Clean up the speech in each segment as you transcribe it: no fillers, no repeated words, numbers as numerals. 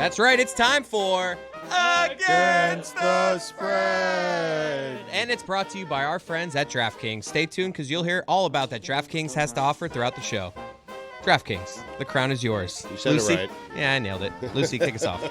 That's right, it's time for Against the Spread. And it's brought to you by our friends at DraftKings. Stay tuned because you'll hear all about that DraftKings has to offer throughout the show. DraftKings, the crown is yours. You said Lucy? it right. Yeah, I nailed it. Lucy, kick us off.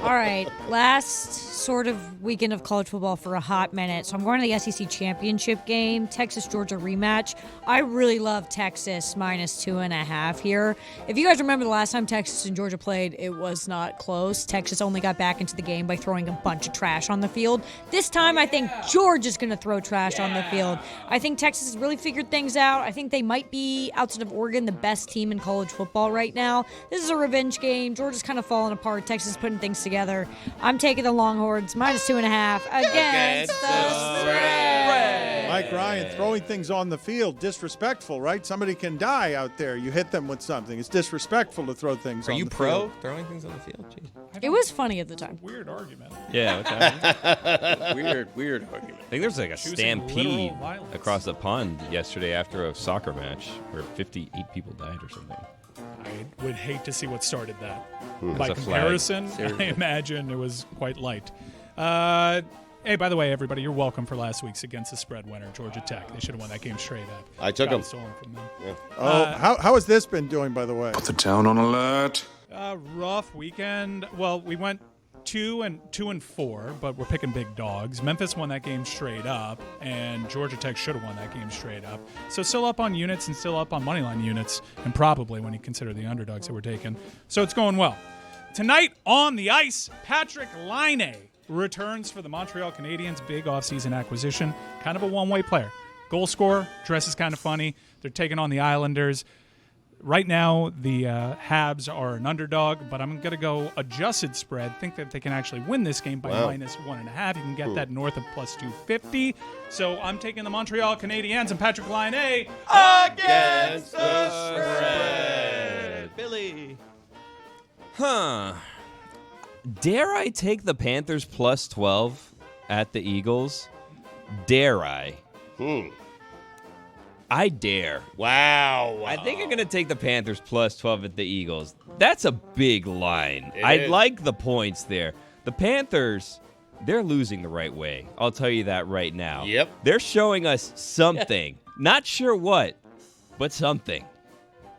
All right, last sort of weekend of college football for a hot minute. So I'm going to the SEC championship game, Texas-Georgia rematch. I really love Texas minus 2.5 here. If you guys remember the last time Texas and Georgia played, it was not close. Texas only got back into the game by throwing a bunch of trash on the field. This time, I think Georgia's going to throw trash on the field. I think Texas has really figured things out. I think they might be, outside of Oregon, the best team in college football right now. This is a revenge game. Georgia's kind of falling apart. Texas is putting things together. I'm taking the Longhorns minus 2.5 against the spread. Mike Ryan throwing things on the field, disrespectful, right? Somebody can die out there. You hit them with something. It's disrespectful to throw things on the field. Are you pro throwing things on the field? Jeez. It was funny at the time. Weird argument. Yeah, what's happening? Weird argument. I think there was like a Choosing stampede literal violence. across the pond yesterday after a soccer match where 58 people died or something. I would hate to see what started that. It By was a flag. comparison, Seriously. I imagine it was quite light. Hey, by the way, everybody, you're welcome for last week's Against the Spread winner, Georgia Tech. They should have won that game straight up. I took Got them. it stolen from them. Yeah. Oh, how has this been doing, by the way? Put the town on alert. Rough weekend. Well, we went 2-4, but we're picking big dogs. Memphis won that game straight up, and Georgia Tech should have won that game straight up. So still up on units and still up on moneyline units, and probably when you consider the underdogs that we're taking. So it's going well. Tonight on the ice, Patrick Laine returns for the Montreal Canadiens' big offseason acquisition. Kind of a one-way player. Goal scorer, dresses kind of funny. They're taking on the Islanders. Right now, the Habs are an underdog, but I'm going to go adjusted spread. Think that they can actually win this game by minus 1.5. You can get that north of plus 250. So I'm taking the Montreal Canadiens and Patrick Laine Against the spread. Billy. Huh. Dare I take the Panthers plus 12 at the Eagles? Dare I? I dare. Wow. I think I'm going to take the Panthers plus 12 at the Eagles. That's a big line. I is. like the points there. The Panthers, they're losing the right way. I'll tell you that right now. Yep. They're showing us something. Not sure what, but something.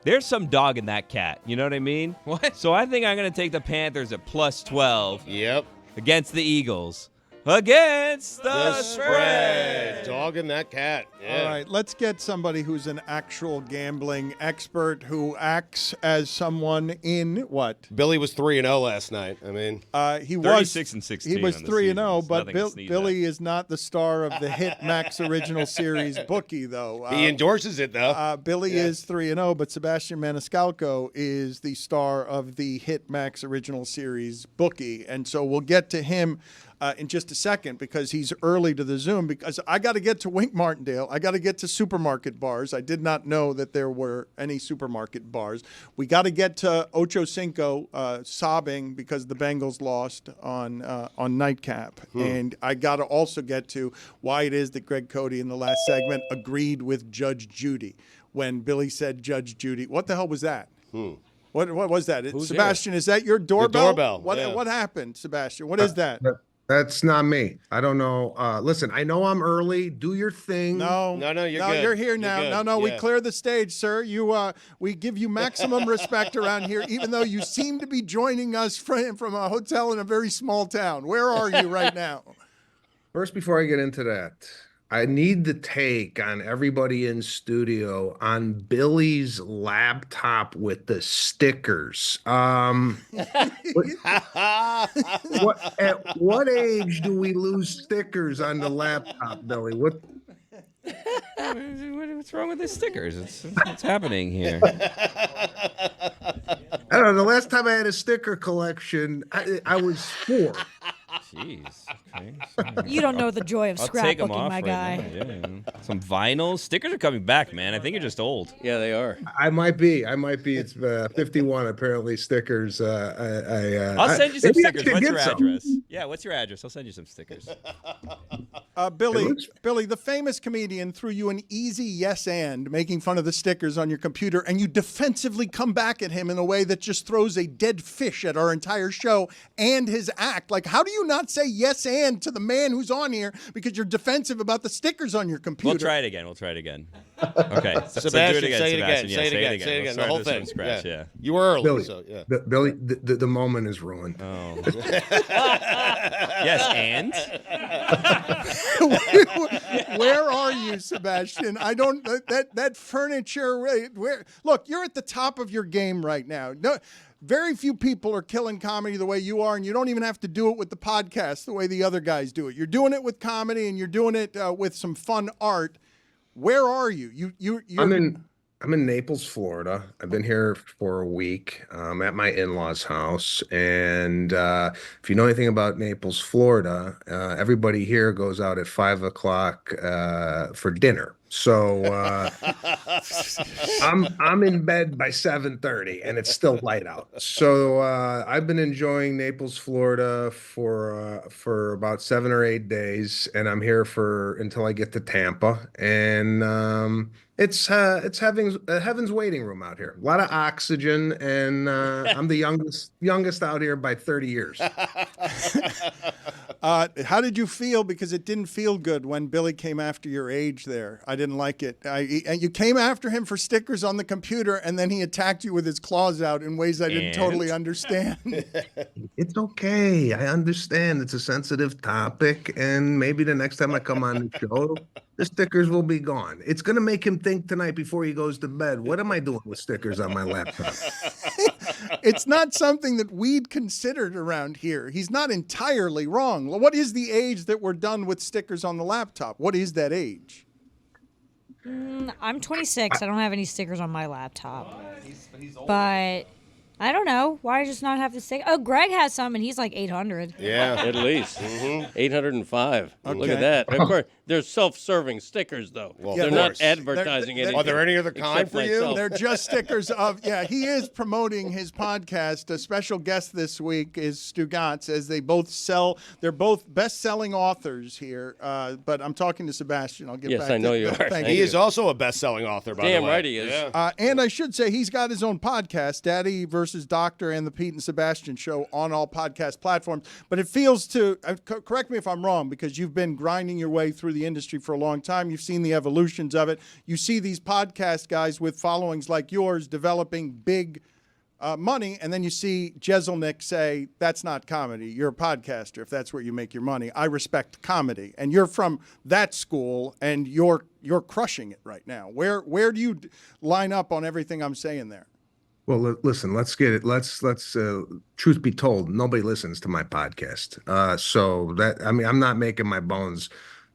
There's some dog in that cat. You know what I mean? What? So I think I'm going to take the Panthers at plus 12 Yep. against the Eagles. Against the The spread. spread. Dog and that cat. Yeah. All right, let's get somebody who's an actual gambling expert who acts as someone in what? Billy was 3-0 last night. I mean, He 36 and 16 He was on the 3-0, season. but Nothing to sneeze Billy is not the star of the hit Max original series Bookie, though. he endorses it, though. Billy is 3-0, but Sebastian Maniscalco is the star of the hit Max original series Bookie, and so we'll get to him in just a second because he's early to the Zoom because I got to get to Wink Martindale. I got to get to supermarket bars. I did not know that there were any supermarket bars. We got to get to Ocho Cinco sobbing because the Bengals lost on Nightcap. And I got to also get to why it is that Greg Cote in the last segment agreed with Judge Jeudy when Billy said Judge Jeudy. What the hell was that? What was that? Sebastian, is that your doorbell? doorbell, yeah. What happened, Sebastian? What is that? That's not me. I don't know. Listen, I know I'm early. Do your thing. No, you're good. You're here You're now. good. We Yeah. clear the stage, sir. We give you maximum respect around here, even though you seem to be joining us from a hotel in a very small town. Where are you right now? First, before I get into that, I need the take on everybody in studio on Billy's laptop with the stickers. At what age do we lose stickers on the laptop, Billy? What's wrong with the stickers? What's happening here? I don't know. The last time I had a sticker collection, I was 4. Jeez. You don't know the joy of I'll take them scrapbooking, off my right guy. now. Yeah. Some vinyls. Stickers are coming back, man. I think you're just old. Yeah, they are. I might be. It's 51 apparently. Stickers. I'll send you some maybe I stickers. should What's get your some. address? Yeah, what's your address? I'll send you some stickers. Billy, the famous comedian, threw you an easy yes and, making fun of the stickers on your computer, and you defensively come back at him in a way that just throws a dead fish at our entire show and his act. Like, how do you not say yes and to the man who's on here because you're defensive about the stickers on your computer? We'll try it again. Okay. So Sebastian, do it again, say it again. Sebastian. Yeah, Say it again. We'll The start whole this thing. from scratch, yeah. You were early. Billy, So, yeah. Billy, the moment is ruined. Oh. Yes, and? Where are you, Sebastian? I don't that furniture. Where? Look, you're at the top of your game right now. No, very few people are killing comedy the way you are, and you don't even have to do it with the podcast the way the other guys do it. You're doing it with comedy, and you're doing it with some fun art. Where are you? You're I'm in Naples, Florida. I've been here for a week. I'm at my in-laws' house, and if you know anything about Naples, Florida, everybody here goes out at 5:00 for dinner. So I'm in bed by 7:30, and it's still light out. So I've been enjoying Naples, Florida for about 7 or 8 days, and I'm here until I get to Tampa, and it's heaven's waiting room out here. A lot of oxygen, and I'm the youngest out here by 30 years. How did you feel? Because it didn't feel good when Billy came after your age there. I didn't like it. And you came after him for stickers on the computer, and then he attacked you with his claws out in ways I didn't totally understand. It's okay. I understand. It's a sensitive topic, and maybe the next time I come on the show, the stickers will be gone. It's going to make him think tonight before he goes to bed, what am I doing with stickers on my laptop? It's not something that we'd considered around here. He's not entirely wrong. What is the age that we're done with stickers on the laptop? What is that age? I'm 26. I don't have any stickers on my laptop. But I don't know. Why just not have the stick? Oh, Greg has some, and he's like 800. Yeah. At least. 805. Okay. Look at that. Of course, they're self-serving stickers, though. Well, they're of not course. advertising anything. Are there any other kind except for you? myself. They're just stickers of, he is promoting his podcast. A special guest this week is Stugotz, as they're both best-selling authors here. But I'm talking to Sebastian. I'll get back Yes, to I know you are. Thank He you. is also a best-selling author, by the way. Damn right he is. Yeah. And I should say he's got his own podcast, Daddy versus Doctor and the Pete and Sebastian Show, on all podcast platforms. But it feels correct me if I'm wrong, because you've been grinding your way through the industry for a long time. You've seen the evolutions of it. You see these podcast guys with followings like yours developing big money, and then you see Jeselnik say, that's not comedy. You're a podcaster if that's where you make your money. I respect comedy. And you're from that school, and you're crushing it right now. Where do you line up on everything I'm saying there? Well, listen, let's get it. Let's truth be told, nobody listens to my podcast. I'm not making my bones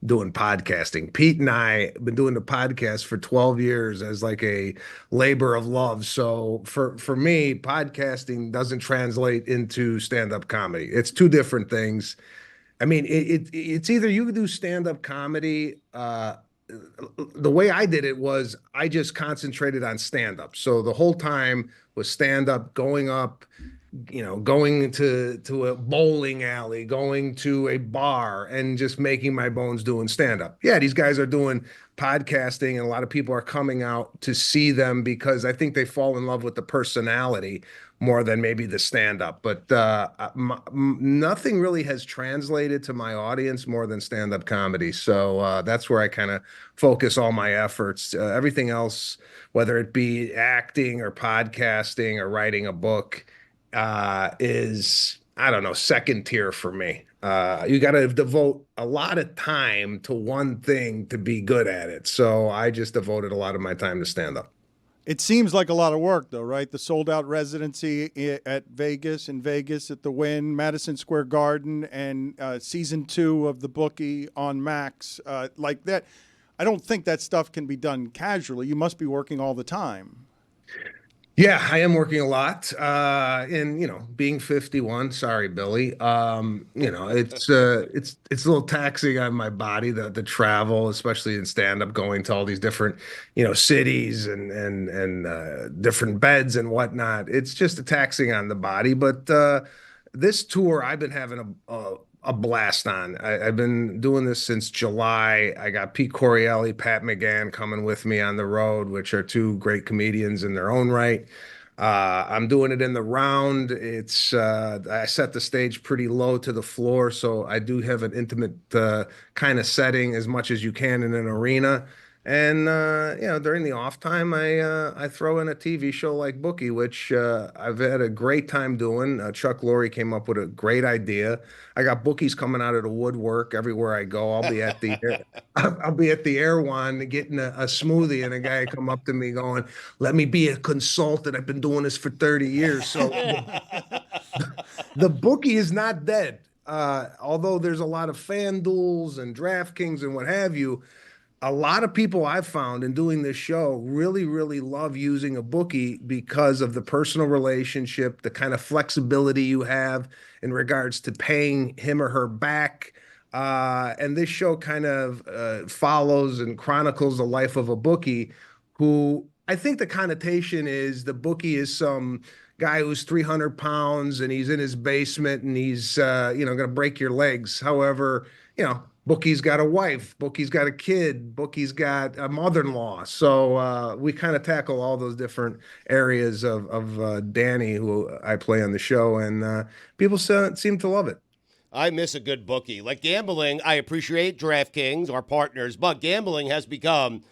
doing podcasting. Pete and I have been doing the podcast for 12 years as like a labor of love. So for me, podcasting doesn't translate into stand-up comedy. It's two different things. I mean, it's either you do stand-up comedy. The way I did it was I just concentrated on stand-up. So the whole time was stand-up, going up, going to a bowling alley, going to a bar, and just making my bones doing stand-up. Yeah, these guys are doing podcasting, and a lot of people are coming out to see them because I think they fall in love with the personality more than maybe the stand-up. But nothing really has translated to my audience more than stand-up comedy. So that's where I kind of focus all my efforts. Everything else, whether it be acting or podcasting or writing a book, is, I don't know, second tier for me. You got to devote a lot of time to one thing to be good at it. So I just devoted a lot of my time to stand-up. It seems like a lot of work, though, right? The sold-out residency in Vegas at the Wynn, Madison Square Garden, and season 2 of the Bookie on Max, like that. I don't think that stuff can be done casually. You must be working all the time. Yeah, I am working a lot. And being 51, sorry, Billy. It's a little taxing on my body, the travel, especially in stand-up, going to all these different, cities and different beds and whatnot. It's just a taxing on the body. But this tour I've been having a blast on. I've been doing this since July. I got Pete Corielli, Pat McGann coming with me on the road, which are two great comedians in their own right. I'm doing it in the round. I set the stage pretty low to the floor, so I do have an intimate kind of setting as much as you can in an arena. And during the off time, I throw in a TV show like Bookie, which I've had a great time doing. Chuck Lorre came up with a great idea. I got bookies coming out of the woodwork everywhere I go. I'll be at the Air One getting a smoothie, and a guy come up to me going, "Let me be a consultant. I've been doing this for 30 years." So the bookie is not dead. Although there's a lot of FanDuels and DraftKings and what have you. A lot of people I've found in doing this show really, really love using a bookie because of the personal relationship, the kind of flexibility you have in regards to paying him or her back. And this show kind of follows and chronicles the life of a bookie who I think the connotation is the bookie is some guy who's 300 pounds and he's in his basement and he's, going to break your legs. However, Bookie's got a wife, Bookie's got a kid, Bookie's got a mother-in-law. So we kind of tackle all those different areas of Danny, who I play on the show, and people seem to love it. I miss a good bookie. Like gambling, I appreciate DraftKings, our partners, but gambling has become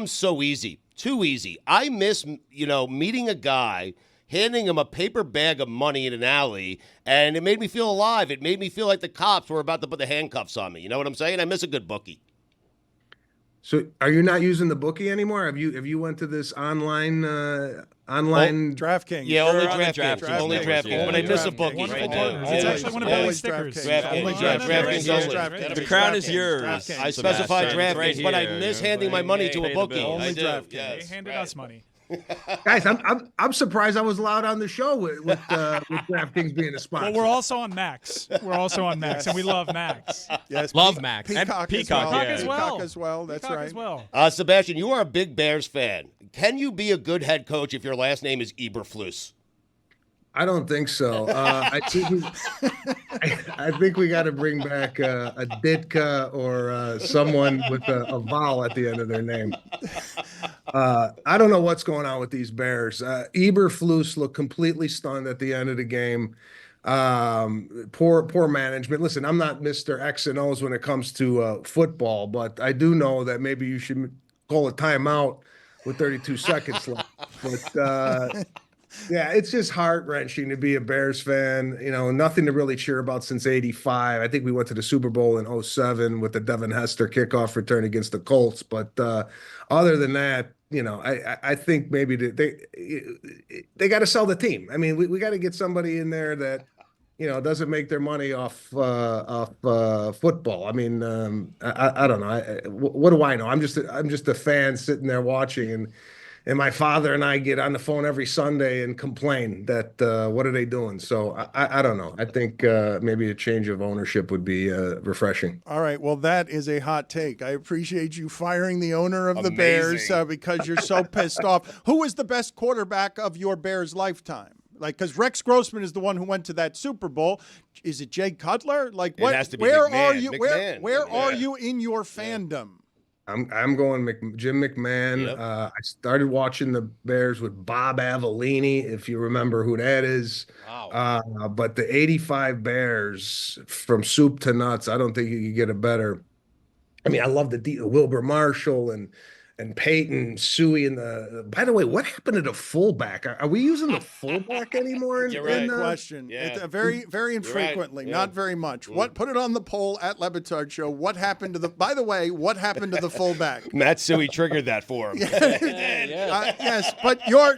so easy, too easy. I miss, meeting a guy, handing him a paper bag of money in an alley, and it made me feel alive. It made me feel like the cops were about to put the handcuffs on me. You know what I'm saying? I miss a good bookie. So are you not using the bookie anymore? Have you went to this online DraftKings? Yeah, only DraftKings. DraftKings. Only DraftKings. But I miss a bookie right now. It's actually one of Billy's stickers. DraftKings only. The crown is yours. I specify DraftKings, Right but I here. miss handing my money to a bookie. Only I do. DraftKings. They Yes. handed us money. Guys, I'm surprised I was allowed on the show with DraftKings being a sponsor. Well, we're also on Max. We're also on Max, and we love Max. Yes, Love Max. Peacock, Peacock, as well. yeah. Peacock as well. That's Peacock right. as well. Sebastian, you are a big Bears fan. Can you be a good head coach if your last name is Eberflus? I don't think so. I think we got to bring back a Ditka or someone with a vowel at the end of their name. I don't know what's going on with these Bears. Eberflus looked completely stunned at the end of the game. Poor management. Listen, I'm not Mr. X and O's when it comes to football, but I do know that maybe you should call a timeout with 32 seconds left. But yeah, it's just heart-wrenching to be a Bears fan. Nothing to really cheer about since '85. I think we went to the Super Bowl in '07 with the Devin Hester kickoff return against the Colts. But other than that, I think maybe they got to sell the team. I mean, we got to get somebody in there that doesn't make their money off football. I mean, I don't know. What do I know? I'm just a fan sitting there watching, and my father and I get on the phone every Sunday and complain that what are they doing? So I don't know. I think maybe a change of ownership would be refreshing. All right. Well, that is a hot take. I appreciate you firing the owner of the Bears because you're so pissed off. Who is the best quarterback of your Bears lifetime? Because Rex Grossman is the one who went to that Super Bowl. Is it Jay Cutler? What? It has to be where McMahon. are you? McMahon. Where Yeah. are you in your fandom? I'm going Jim McMahon. Yep. I started watching the Bears with Bob Avellini, if you remember who that is. Wow. But the '85 Bears, from soup to nuts, I don't think you could get a better. I mean, I love the Wilbur Marshall and Peyton, Suey, and the. By the way, what happened to the fullback? Are we using the fullback anymore? You're right. Good question. Yeah. It's very, very infrequently, right. Yeah. not very much. Put it on the poll at LeBatardShow. What happened to the? By the way, what happened to the fullback? Matt Suey triggered that for him. Yes, but you're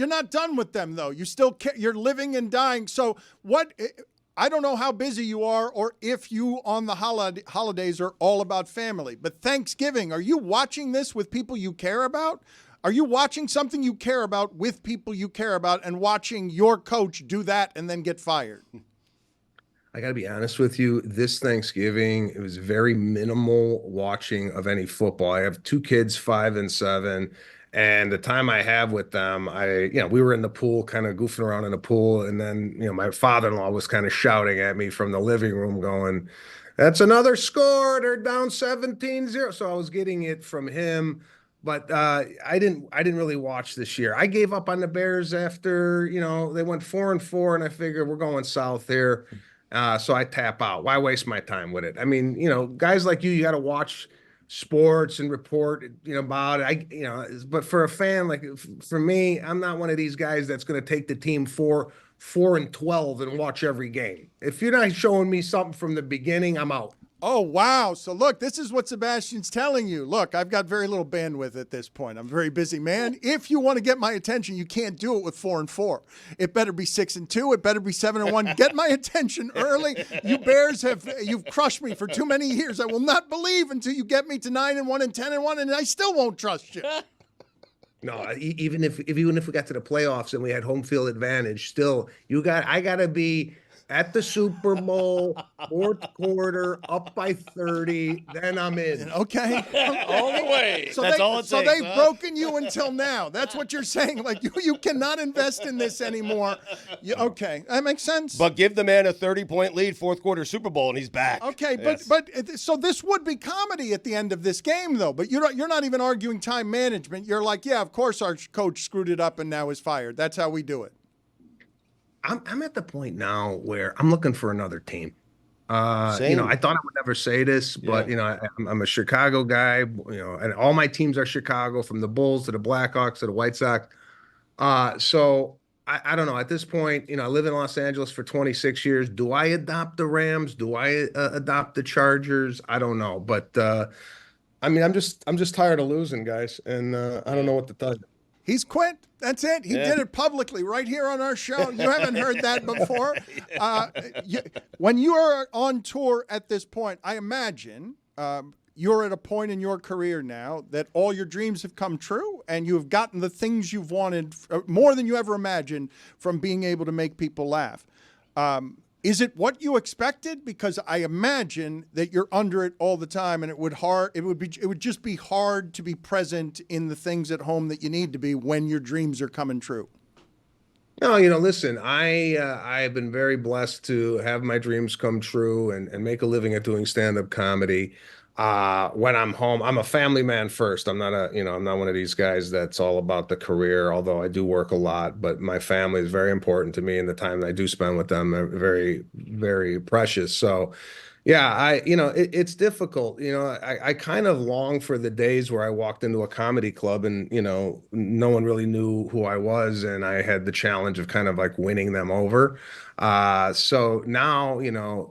not done with them though. You still you're living and dying. So what? I don't know how busy you are or if you on the holidays are all about family. But Thanksgiving, are you watching this with people you care about? Are you watching something you care about with people you care about and watching your coach do that and then get fired? I got to be honest with you. This Thanksgiving, it was very minimal watching of any football. I have 2 kids, 5 and 7. And the time I have with them, we were in the pool, kind of goofing around in the pool. And then, my father-in-law was kind of shouting at me from the living room going, "That's another score. They're down 17-0." So I was getting it from him. But I didn't really watch this year. I gave up on the Bears after, they went 4-4, and I figured we're going south here. So I tap out. Why waste my time with it? I mean, guys like you got to watch sports and report, about it. But for a fan, like for me, I'm not one of these guys that's going to take the team 4-12 and watch every game. If you're not showing me something from the beginning, I'm out. Oh, wow. So, look, this is what Sebastian's telling you. Look, I've got very little bandwidth at this point. I'm a very busy man. If you want to get my attention, you can't do it with 4-4. It better be 6-2. It better be 7-1. Get my attention early. You Bears you've crushed me for too many years. I will not believe until you get me to 9-1 and 10-1, and I still won't trust you. No, even if we got to the playoffs and we had home field advantage, still I gotta be at the Super Bowl, 4th quarter, up by 30, then I'm in. Okay. All the way. So That's all it so takes, they've huh? broken you until now. That's what you're saying. Like, you cannot invest in this anymore. Okay, that makes sense. But give the man a 30-point lead, 4th quarter Super Bowl, and he's back. Okay, Yes. but so this would be comedy at the end of this game, though. But you're not even arguing time management. You're like, yeah, of course our coach screwed it up and now is fired. That's how we do it. I'm at the point now where I'm looking for another team. Same. I thought I would never say this, but I'm a Chicago guy, and all my teams are Chicago, from the Bulls to the Blackhawks to the White Sox. So I don't know. At this point, I live in Los Angeles for 26 years. Do I adopt the Rams? Do I adopt the Chargers? I don't know, but I'm just tired of losing, guys, and I don't know what to tell you. He's quit. That's it. He did it publicly right here on our show. You haven't heard that before. When you are on tour at this point, I imagine you're at a point in your career now that all your dreams have come true and you have gotten the things you've wanted more than you ever imagined from being able to make people laugh. Is it what you expected? Because I imagine that you're under it all the time, and it would just be hard to be present in the things at home that you need to be when your dreams are coming true. No, listen, I've been very blessed to have my dreams come true and make a living at doing stand-up comedy. When I'm home, I'm a family man first. I'm not I'm not one of these guys that's all about the career, although I do work a lot, but my family is very important to me, and the time I do spend with them are very, very precious. So yeah, it's difficult. I kind of long for the days where I walked into a comedy club and, no one really knew who I was, and I had the challenge of kind of like winning them over. So now,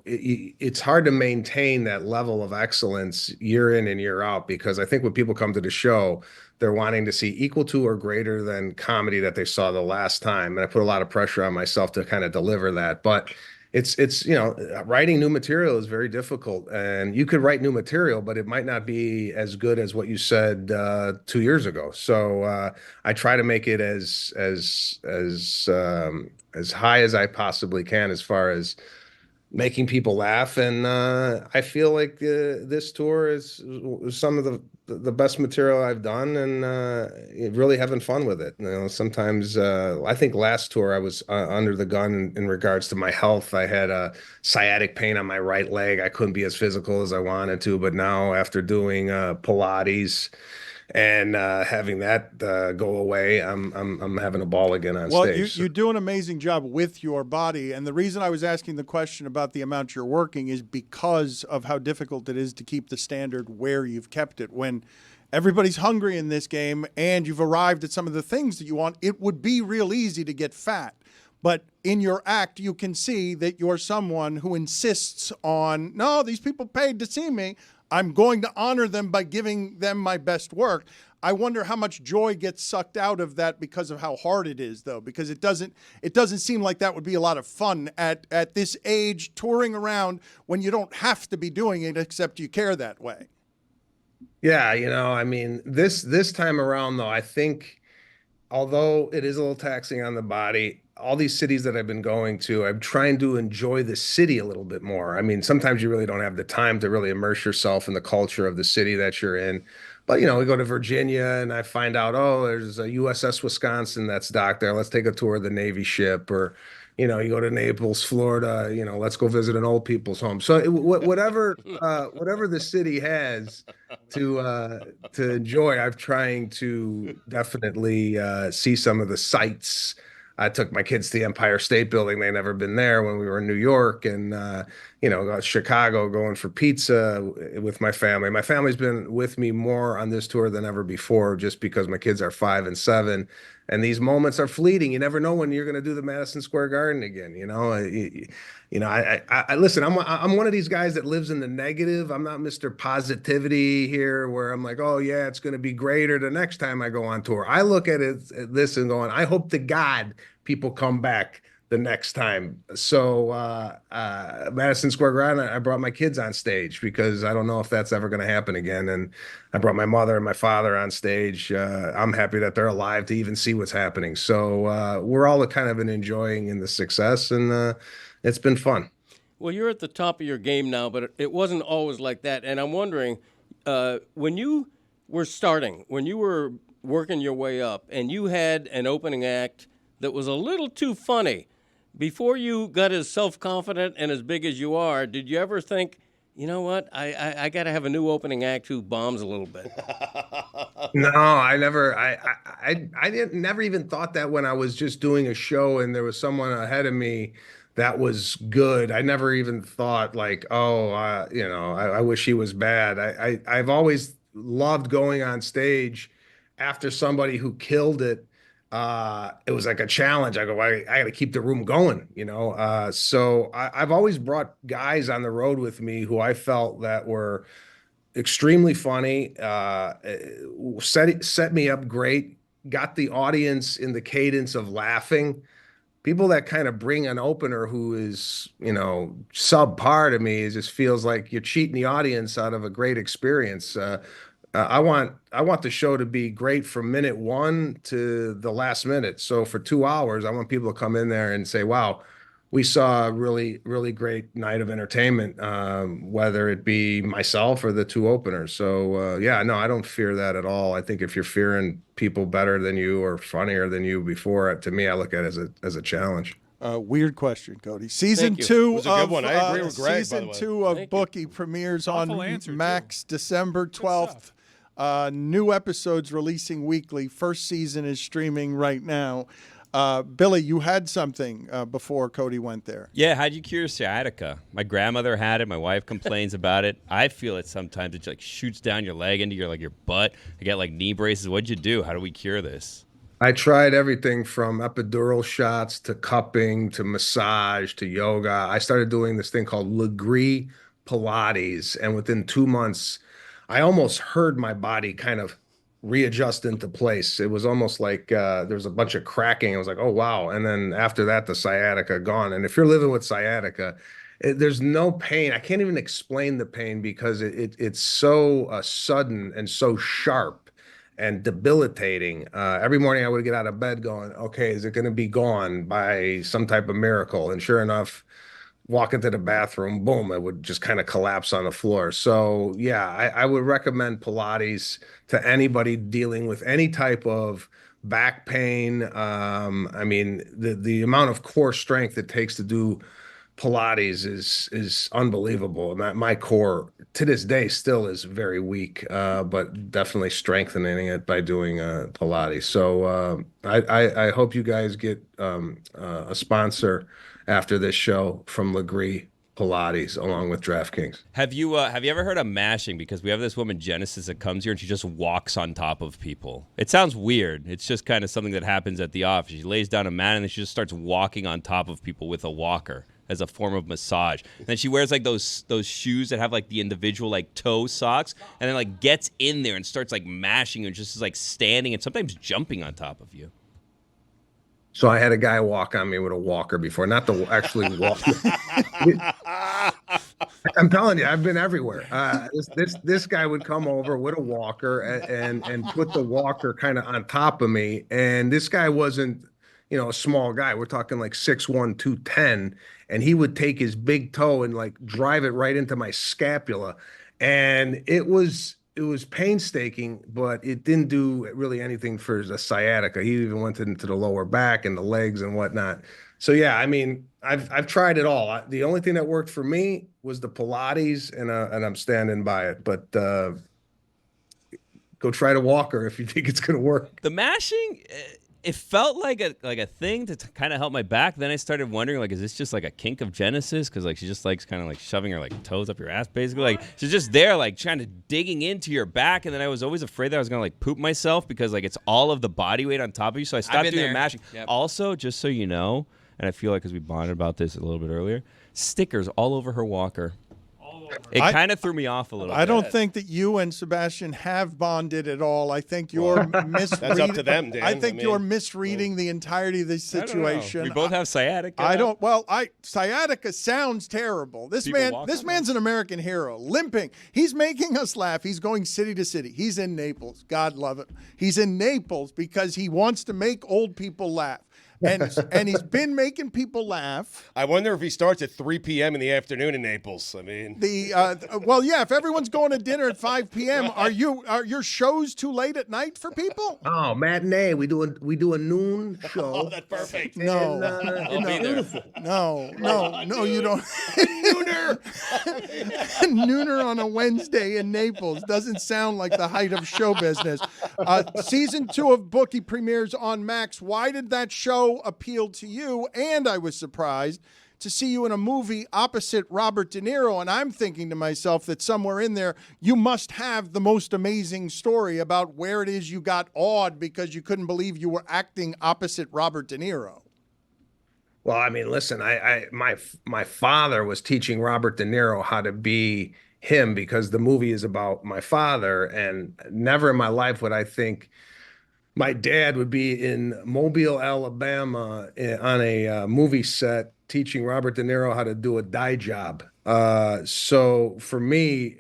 it's hard to maintain that level of excellence year in and year out, because I think when people come to the show, they're wanting to see equal to or greater than comedy that they saw the last time. And I put a lot of pressure on myself to kind of deliver that. But it's writing new material is very difficult, and you could write new material, but it might not be as good as what you said 2 years ago. So I try to make it as high as I possibly can as far as making people laugh, and I feel like this tour is some of the best material I've done, and really having fun with it. Sometimes I think last tour I was under the gun in regards to my health. I had a sciatic pain on my right leg. I couldn't be as physical as I wanted to, but now after doing Pilates and having that go away, I'm having a ball again on stage. Well, you do an amazing job with your body, and the reason I was asking the question about the amount you're working is because of how difficult it is to keep the standard where you've kept it. When everybody's hungry in this game and you've arrived at some of the things that you want, it would be real easy to get fat. But in your act, you can see that you're someone who insists on, no, these people paid to see me. I'm going to honor them by giving them my best work. I wonder how much joy gets sucked out of that because of how hard it is, though, because it doesn't seem like that would be a lot of fun at this age, touring around when you don't have to be doing it except you care that way. Yeah, I mean, this time around though, I think although it is a little taxing on the body, all these cities that I've been going to, I'm trying to enjoy the city a little bit more. I mean, sometimes you really don't have the time to really immerse yourself in the culture of the city that you're in. But, we go to Virginia and I find out, oh, there's a USS Wisconsin that's docked there. Let's take a tour of the Navy ship. Or, you go to Naples, Florida, let's go visit an old people's home. So whatever the city has to enjoy, I'm trying to definitely see some of the sights. I took my kids to the Empire State Building. They'd never been there when we were in New York, and Chicago, going for pizza with my family. My family's been with me more on this tour than ever before, just because my kids are 5 and 7, and these moments are fleeting. You never know when you're going to do the Madison Square Garden again. I listen. I'm one of these guys that lives in the negative. I'm not Mr. Positivity here, where I'm like, oh yeah, it's going to be greater the next time I go on tour. I look at this and going, I hope to God people come back the next time. So Madison Square Garden, I brought my kids on stage because I don't know if that's ever going to happen again. And I brought my mother and my father on stage. I'm happy that they're alive to even see what's happening. So we're all kind of enjoying in the success, and it's been fun. Well, you're at the top of your game now, but it wasn't always like that. And I'm wondering, when you were starting, when you were working your way up, and you had an opening act that was a little too funny, before you got as self-confident and as big as you are, did you ever think, you know what, I got to have a new opening act who bombs a little bit? No, I never. I didn't never even thought that when I was just doing a show and there was someone ahead of me that was good. I never even thought like, oh, I wish he was bad. I've always loved going on stage after somebody who killed it. It was like a challenge. I go, I got to keep the room going, So I've always brought guys on the road with me who I felt that were extremely funny, set me up great, got the audience in the cadence of laughing. People that kind of bring an opener who is, subpar to me, it just feels like you're cheating the audience out of a great experience. I want the show to be great from minute 1 to the last minute. So for 2 hours, I want people to come in there and say, wow, we saw a really, really great night of entertainment, whether it be myself or the 2 openers. So yeah, no, I don't fear that at all. I think if you're fearing people better than you or funnier than you before, to me, I look at it as a challenge. Weird question, Cody. Season Thank you. 2 It was a good one. I agree with Greg, by the season way. 2 of Thank you. Bookie premieres Thoughtful on answer, Max December 12th. New episodes releasing weekly. First season is streaming right now. Billy, you had something before Cody went there. Yeah, how'd you cure sciatica? My grandmother had it. My wife complains about it. I feel it sometimes. It like shoots down your leg into your butt. I get like knee braces. What'd you do? How do we cure this? I tried everything from epidural shots to cupping to massage to yoga. I started doing this thing called Legree Pilates, and within 2 months, I almost heard my body kind of readjust into place. It was almost like there was a bunch of cracking. I was like, oh, wow. And then after that, the sciatica gone. And if you're living with sciatica, there's no pain. I can't even explain the pain because it's so sudden and so sharp and debilitating. Every morning I would get out of bed going, okay, is it going to be gone by some type of miracle? And sure enough, walk into the bathroom, boom, it would just kind of collapse on the floor. So yeah, I would recommend Pilates to anybody dealing with any type of back pain. I mean, the amount of core strength it takes to do Pilates is unbelievable. And my core to this day still is very weak, but definitely strengthening it by doing Pilates. So I hope you guys get a sponsor after this show from Legree Pilates along with DraftKings. Have you ever heard of mashing? Because we have this woman Genesis that comes here and she just walks on top of people. It sounds weird. It's just kind of something that happens at the office. She lays down a mat and then she just starts walking on top of people with a walker as a form of massage. And then she wears like those shoes that have like the individual like toe socks, and then like gets in there and starts like mashing and just is like standing and sometimes jumping on top of you. So I had a guy walk on me with a walker before, not to actually walk. I'm telling you, I've been everywhere. This guy would come over with a walker and put the walker kind of on top of me. And this guy wasn't, a small guy. We're talking like 6'1", 210. And he would take his big toe and like drive it right into my scapula. And it was painstaking, but it didn't do really anything for the sciatica. He even went into the lower back and the legs and whatnot. So yeah, I mean, I've tried it all. The only thing that worked for me was the Pilates, and I'm standing by it. But go try the walker if you think it's gonna work. The mashing, it felt like a thing to kind of help my back. Then I started wondering, like, is this just like a kink of Genesis? Because like she just likes kind of like shoving her like toes up your ass, basically. Like she's just there, like trying to digging into your back. And then I was always afraid that I was gonna like poop myself because like it's all of the body weight on top of you. So I stopped doing the mashing. Yep. Also, just so you know, and I feel like because we bonded about this a little bit earlier, stickers all over her walker. It kind of threw me off a little bit. I don't think that you and Sebastian have bonded at all. I think you're misreading. That's up to them, Dan. I think you're misreading the entirety of this situation. We both have sciatica. Sciatica sounds terrible. This man's an American hero, limping. He's making us laugh. He's going city to city. He's in Naples. God love it. He's in Naples because he wants to make old people laugh. And he's been making people laugh. I wonder if he starts at 3 p.m. in the afternoon in Naples. I mean, if everyone's going to dinner at 5 p.m., are your shows too late at night for people? Oh, matinee. We do a noon show. Oh, that's perfect. No, I'll be there. no, you don't. Nooner. Nooner on a Wednesday in Naples doesn't sound like the height of show business. Season 2 of Bookie premieres on Max. Why did that show appeal to you? And I was surprised to see you in a movie opposite Robert De Niro, and I'm thinking to myself that somewhere in there you must have the most amazing story about where it is you got awed because you couldn't believe you were acting opposite Robert De Niro. Well, I mean, listen, my father was teaching Robert De Niro how to be him because the movie is about my father, and never in my life would I think my dad would be in Mobile, Alabama on a movie set teaching Robert De Niro how to do a dye job. So for me,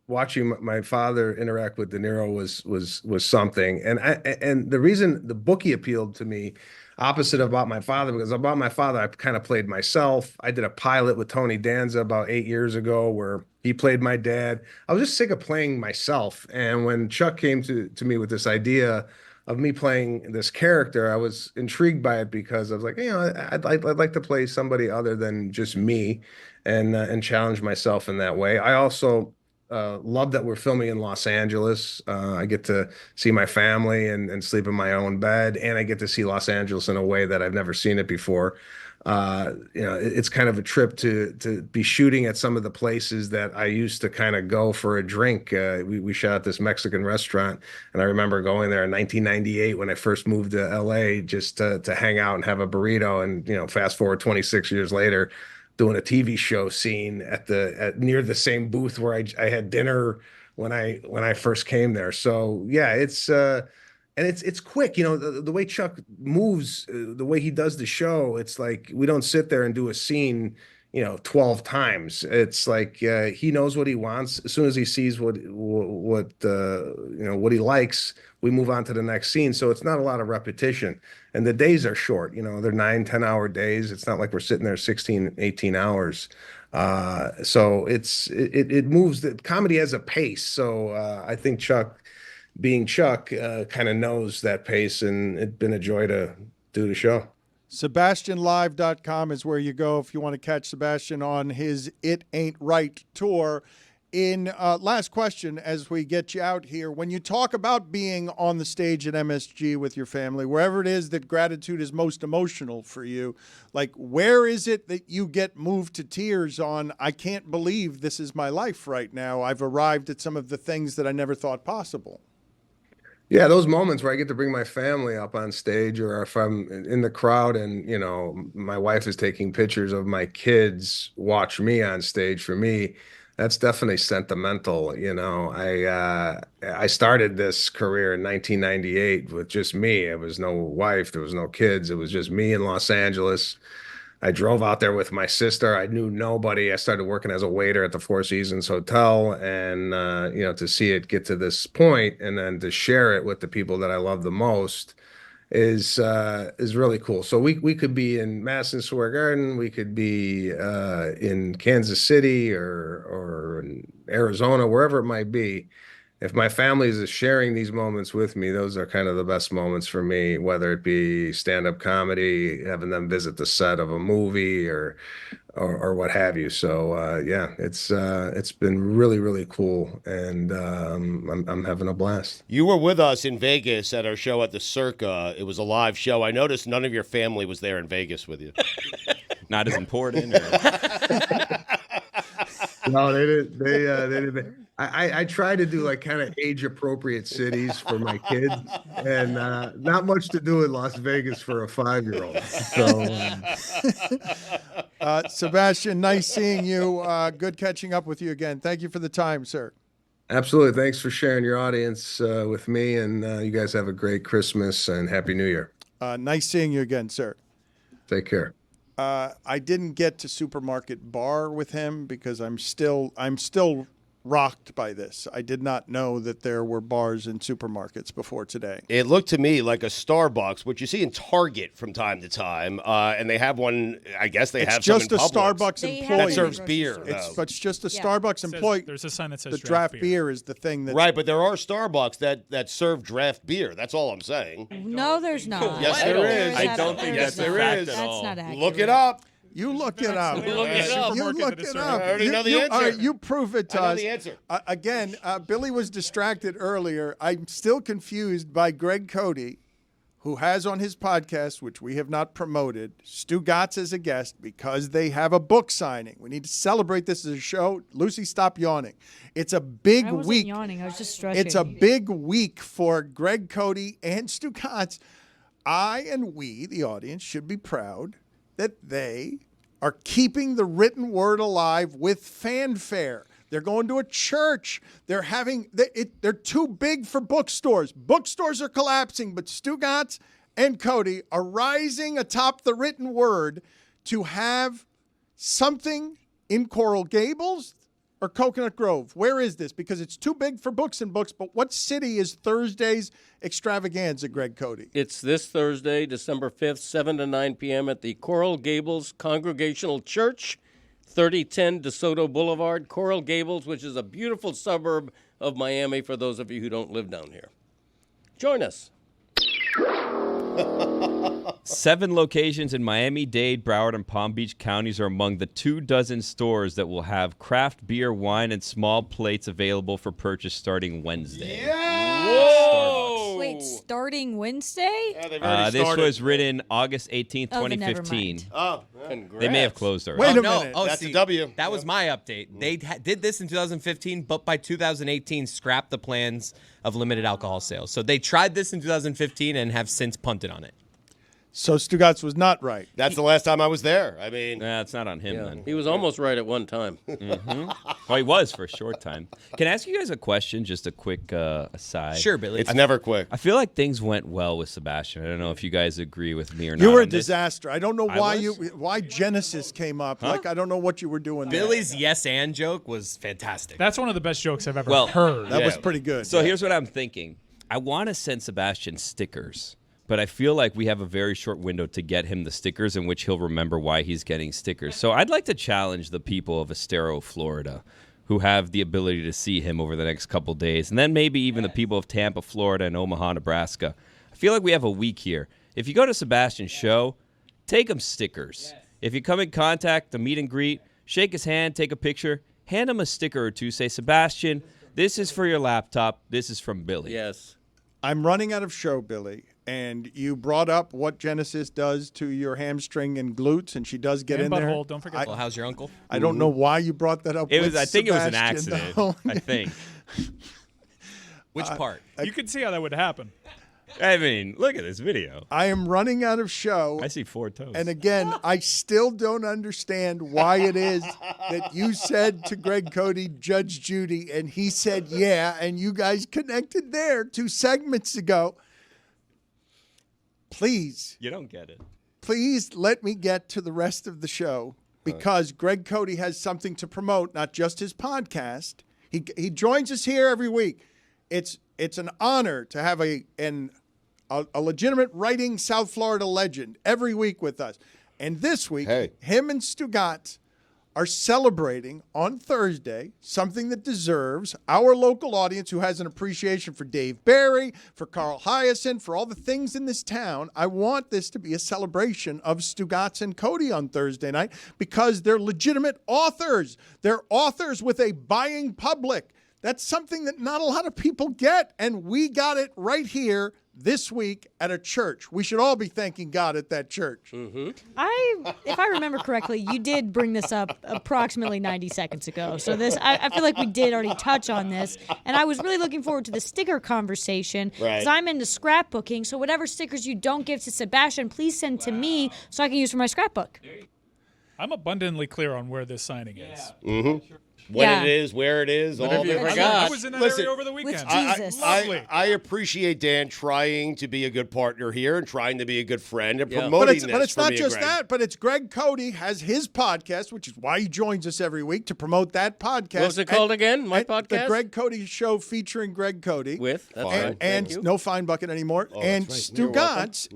watching my father interact with De Niro was something. And the reason the Bookie appealed to me opposite about my father, because about my father, I kind of played myself. I did a pilot with Tony Danza about 8 years ago where he played my dad. I was just sick of playing myself. And when Chuck came to me with this idea of me playing this character, I was intrigued by it because I was like, I'd like to play somebody other than just me and challenge myself in that way. I also love that we're filming in Los Angeles. I get to see my family and sleep in my own bed, and I get to see Los Angeles in a way that I've never seen it before. It's kind of a trip to be shooting at some of the places that I used to kind of go for a drink. We shot at this Mexican restaurant, and I remember going there in 1998 when I first moved to LA just to hang out and have a burrito. And fast forward 26 years later, doing a TV show scene at near the same booth where I had dinner when I first came there. So yeah, it's quick, the way Chuck moves, the way he does the show. It's like we don't sit there and do a scene, 12 times. It's like he knows what he wants. As soon as he sees what he likes, we move on to the next scene. So it's not a lot of repetition, and the days are short. They're 9-10 hour days. It's not like we're sitting there 16, 18 hours. So it moves. The comedy has a pace. So I think Chuck, being Chuck, kind of knows that pace, and it's been a joy to do the show. SebastianLive.com is where you go if you want to catch Sebastian on his It Ain't Right tour. In last question, as we get you out here, when you talk about being on the stage at MSG with your family, wherever it is that gratitude is most emotional for you, like where is it that you get moved to tears on, I can't believe this is my life right now. I've arrived at some of the things that I never thought possible. Yeah, those moments where I get to bring my family up on stage, or if I'm in the crowd and, my wife is taking pictures of my kids watch me on stage, for me, That's definitely sentimental. I started this career in 1998 with just me. There was no wife, there was no kids. It was just me in Los Angeles. I drove out there with my sister. I knew nobody. I started working as a waiter at the Four Seasons Hotel, and to see it get to this point, and then to share it with the people that I love the most is really cool. So we could be in Madison Square Garden, we could be in Kansas City or in Arizona, wherever it might be. If my family is sharing these moments with me, those are kind of the best moments for me, whether it be stand-up comedy, having them visit the set of a movie or what have you. So it's been really, really cool, and I'm having a blast. You were with us in Vegas at our show at the Circa. It was a live show. I noticed none of your family was there in Vegas with you. Not as important. No, they didn't. They didn't. I try to do like kind of age appropriate cities for my kids, and not much to do in Las Vegas for a 5-year-old. So, Sebastian, nice seeing you. Good catching up with you again. Thank you for the time, sir. absolutely. Thanks for sharing your audience with me, and you guys have a great Christmas and Happy New Year. Nice seeing you again, sir. Take care. I didn't get to Supermarket Bar with him because I'm still rocked by this. I did not know that there were bars in supermarkets before today. It looked to me like a Starbucks, which you see in Target from time to time, and they have one. I guess they have some in just a Publix Starbucks They employee. have that it in serves grocery beer. stores. though. It's just a Yeah. Starbucks Says- employee. there's a sign that says The draft beer is the thing that Right, but there are Starbucks that serve draft beer. That's all I'm saying. No, there's not. Yes, there is. I don't think Yes, that's a there fact is. at That's all. not accurate. Look it up. You look it up. Look it up. You look it up. I already know the answer. You prove it to I know us. the answer. Again, Billy was distracted earlier. I'm still confused by Greg Cote, who has on his podcast, which we have not promoted, Stugotz as a guest because they have a book signing. We need to celebrate this as a show. Lucy, stop yawning. It's a big I wasn't week. yawning. I was just stretching. It's a big week for Greg Cote and Stugotz. I and we, the audience, should be proud that they are keeping the written word alive with fanfare. They're going to a church. They're too big for bookstores. Bookstores are collapsing, but Stugotz and Cote are rising atop the written word to have something in Coral Gables or Coconut Grove. Where is this? Because it's too big for books and books, but what city is Thursday's extravaganza, Greg Cote? It's this Thursday, December 5th, 7 to 9 p.m. at the Coral Gables Congregational Church, 3010 DeSoto Boulevard, Coral Gables, which is a beautiful suburb of Miami for those of you who don't live down here. Join us. 7 locations in Miami-Dade, Broward, and Palm Beach counties are among the 24 stores that will have craft beer, wine, and small plates available for purchase starting Wednesday. Whoa! Wait, starting Wednesday? Yeah, they've already This started. was written August 18th, Oh, then never 2015. mind. Oh, Congrats. They may have closed already. Wait a no. minute. Oh, That's see, a W. That was my update. They did this in 2015, but by 2018, scrapped the plans of limited alcohol sales. So they tried this in 2015 and have since punted on it. So Stugotz was not right. That's the last time I was there. I mean, Nah, it's not on him Yeah, then. he was almost right at one time. Well, he was for a short time. Can I ask you guys a question? Just a quick aside. Sure, Billy. it's never quick. I feel like things went well with Sebastian. I don't know if you guys agree with me or not. You were a on this. disaster. I don't know I why was? why Genesis came up. Like I don't know what you were doing there. Billy's yes and joke was fantastic. That's one of the best jokes I've ever Well, heard. That was pretty good. So here's what I'm thinking. I want to send Sebastian stickers, but I feel like we have a very short window to get him the stickers in which he'll remember why he's getting stickers. So I'd like to challenge the people of Estero, Florida, who have the ability to see him over the next couple days, and then maybe even the people of Tampa, Florida, and Omaha, Nebraska. I feel like we have a week here. If you go to Sebastian's show, take him stickers. If you come in contact, the meet and greet, shake his hand, take a picture, hand him a sticker or two, say, Sebastian, this is for your laptop. This is from Billy. Yes. I'm running out of show, Billy, and you brought up what Genesis does to your hamstring and glutes, and she does get And in there. butthole, don't forget. Well, how's your uncle? I don't know why you brought that up. It with was. I think it was an Sebastian, accident. though. I think. Which part? You could see how that would happen. I mean, look at this video. I am running out of show. I see 4 toes. And again, I still don't understand why it is that you said to Greg Cote, Judge Jeudy, and he said, yeah, and you guys connected there 2 segments ago. Please. You don't get it. Please let me get to the rest of the show because Greg Cote has something to promote, not just his podcast. He joins us here every week. It's an honor to have a legitimate writing South Florida legend every week with us. And this week, him and Stugotz are celebrating on Thursday something that deserves our local audience who has an appreciation for Dave Barry, for Carl Hyacin, for all the things in this town. I want this to be a celebration of Stugotz and Cote on Thursday night because they're legitimate authors. They're authors with a buying public. That's something that not a lot of people get, and we got it right here this week at a church. We should all be thanking God at that church. Mm-hmm. If I remember correctly, you did bring this up approximately 90 seconds ago. So I feel like we did already touch on this, and I was really looking forward to the sticker conversation because I'm into scrapbooking. So whatever stickers you don't give to Sebastian, please send to me so I can use for my scrapbook. I'm abundantly clear on where this signing is. Mm-hmm. When it is, where it is, all you that. forgot. I was in that area over the weekend. I appreciate Dan trying to be a good partner here and trying to be a good friend and promoting But this. it's for not me just and Greg. that, but it's Greg Cote has his podcast, which is why he joins us every week to promote that podcast. What's it called again? My podcast? The Greg Cote Show featuring Greg Cote. With? That's and, right. and Thank you. no fine bucket anymore. And Stugotz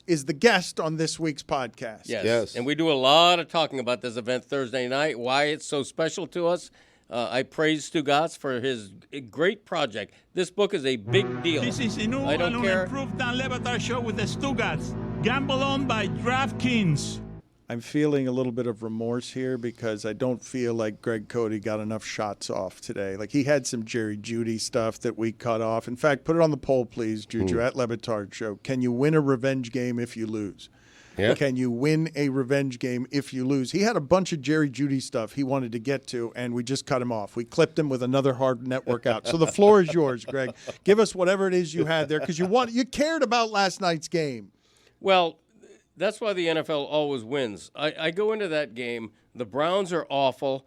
is the guest on this week's podcast. Yes. And we do a lot of talking about this event Thursday night, why it's so special to us. I praise Stugotz for his great project. This book is a big deal. This is a new I don't and care. improved LeBatardShow with the Stugotz. Gamble on by DraftKings. I'm feeling a little bit of remorse here because I don't feel like Greg Cote got enough shots off today. Like he had some Jerry Jeudy stuff that we cut off. In fact, put it on the poll, please, Juju, at LeBatardShow. Can you win a revenge game if you lose? Yeah. Can you win a revenge game if you lose? He had a bunch of Jerry Jeudy stuff he wanted to get to, and we just cut him off. We clipped him with another hard network out. So the floor is yours, Greg. Give us whatever it is you had there because you cared about last night's game. Well, that's why the NFL always wins. I go into that game. The Browns are awful.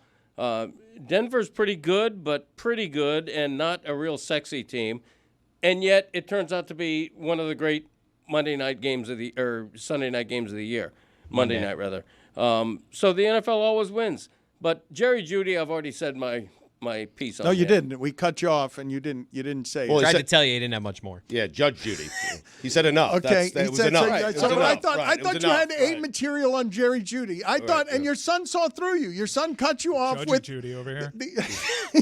Denver's pretty good, and not a real sexy team. And yet it turns out to be one of the great Sunday night games of the year. Monday night, rather. So the NFL always wins. But Jerry Jeudy, I've already said my piece on No, you him. didn't. We cut you off, and you didn't say it. Well, tried to tell you he didn't have much more. Yeah, Judge Jeudy. He said enough. Okay, It was enough. I thought you had Right. material on Jerry Jeudy. I thought, and your son saw through you. Your son cut you off Judge with Jeudy over here.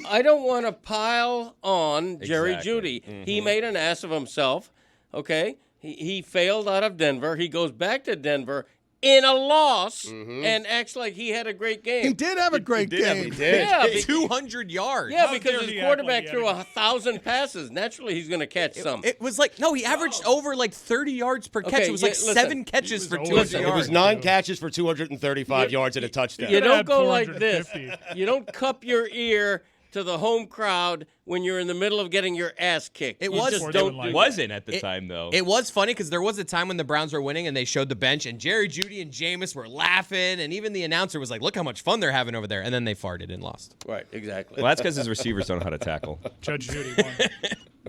I don't want to pile on Jerry Exactly. Jeudy. He made an ass of himself. Okay, he failed out of Denver. He goes back to Denver in a loss and acts like he had a great game. He did have a great game. Yeah, 200 yards. Yeah, How because dare his he act quarterback like he threw had a- 1,000 passes. Naturally, he's going to catch some. It was like, no, he averaged over like 30 yards per catch. Okay, It was like listen. 7 catches for always 200 Listen, It was yards. 9 catches for 235 yards and a touchdown. You don't had go like this. 450. You don't cup your ear to the home crowd when you're in the middle of getting your ass kicked. It You was- just Or don't doing do like- that. Wasn't at the time, though. It was funny because there was a time when the Browns were winning and they showed the bench and Jerry Jeudy and Jameis were laughing and even the announcer was like, look how much fun they're having over there. And then they farted and lost. Right, exactly. Well, that's because his receivers don't know how to tackle. Judge Jeudy won.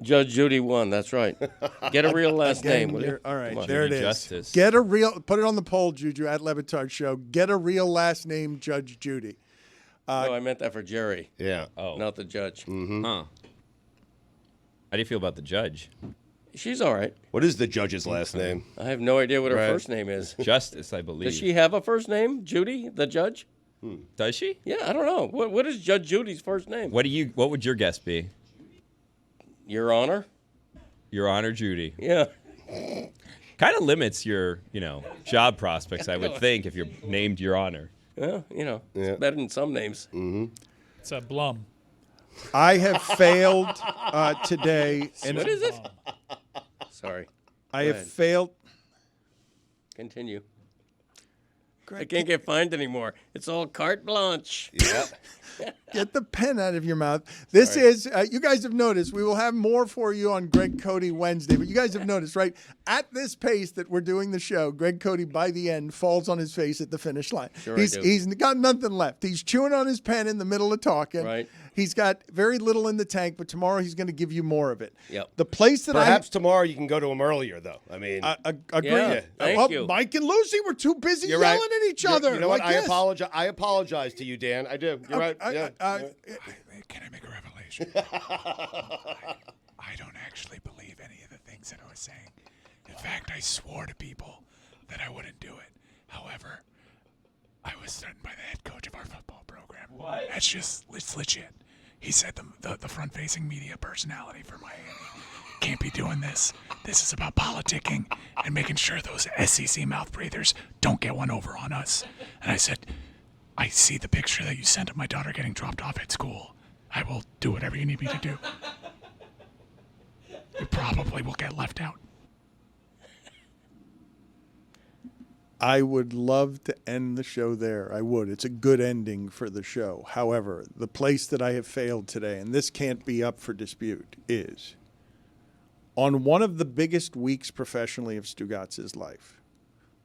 Judge Jeudy won. That's right. Get a real last name. Will you? All right, Come on. there it is. Justice. Get a real. Put it on the poll, Juju at LeBatard Show. Get a real last name, Judge Jeudy. No, I meant that for Jerry, Yeah. Oh. not the judge. Huh. How do you feel about the judge? She's all right. What is the judge's last name? I have no idea what her Right. first name is. Justice, I believe. Does she have a first name? Judy, the judge? Does she? Yeah, I don't know. What is Judge Judy's first name? What would your guess be? Your Honor? Your Honor, Judy. Yeah. Kind of limits your, job prospects, I would think, if you're named Your Honor. Well, it's better than some names. It's a Blum. I have failed today, and What is it? Sorry. I Go have ahead. failed. Continue. I can't get fined anymore. It's all carte blanche. Yeah. Get the pen out of your mouth. This is, you guys have noticed, we will have more for you on Greg Cote Wednesday, but you guys have noticed, right? At this pace that we're doing the show, Greg Cote, by the end, falls on his face at the finish line. He's got nothing left. He's chewing on his pen in the middle of talking. Right. He's got very little in the tank, but tomorrow he's going to give you more of it. Yep. The place that Perhaps tomorrow you can go to him earlier, though. I mean, agree. Yeah, thank you. Mike and Lucy were too busy You're yelling right. at each other. You know what? like this. I apologize to you, Dan. I do. You're right. Can I make a revelation? I don't actually believe any of the things that I was saying. In fact, I swore to people that I wouldn't do it. However, I was threatened by the head coach of our football program. What? It's legit. He said the front-facing media personality for Miami can't be doing this. This is about politicking and making sure those SEC mouth breathers don't get one over on us. And I said, I see the picture that you sent of my daughter getting dropped off at school. I will do whatever you need me to do. You probably will get left out. I would love to end the show there. I would. It's a good ending for the show. However, the place that I have failed today, and this can't be up for dispute, is on one of the biggest weeks professionally of Stugotz's life.